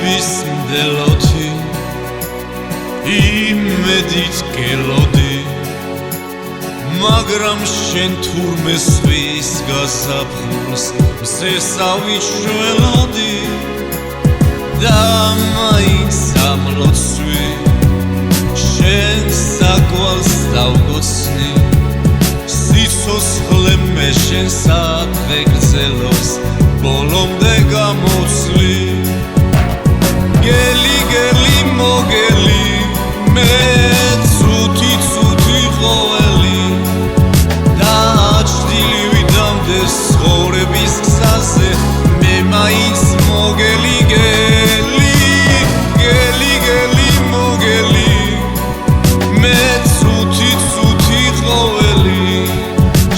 vis mdeloti imedit kelodi მაგრამ შენ თურმე სვის გასაფხულს მზესავით შველოდი და მაინც ამლოცვი შენ საკვალს დავგოცნი სიცოცხლე მე შენ საათვე გრძელობს ბოლომდე გამოცლი გელი გელი მოგელი მე ცუთი ცუთი ყოველი დაჩდილი ვიდამდეს ცხოვრების გზაზე მე მაინც მოგელი გელი გელი გელი მოგელი მე ცუთი ცუთი ყოველი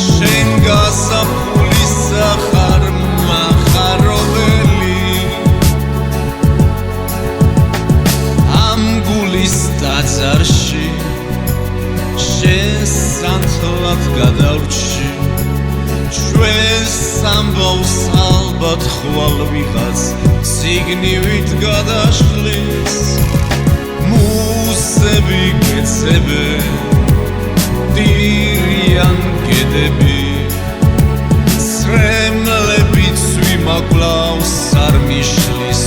შენ გასაფხულის სახარ მახარობელი ამ გულის ტაძარში შენ სანთლად გადავრჩი ჩვენს ამბავს ალბათ ხვალ ვიღაც ციგნივით გადაშლის მუსები გეცებე დირიან გედები სრემლებით ვიმაკლავს არ მიშლის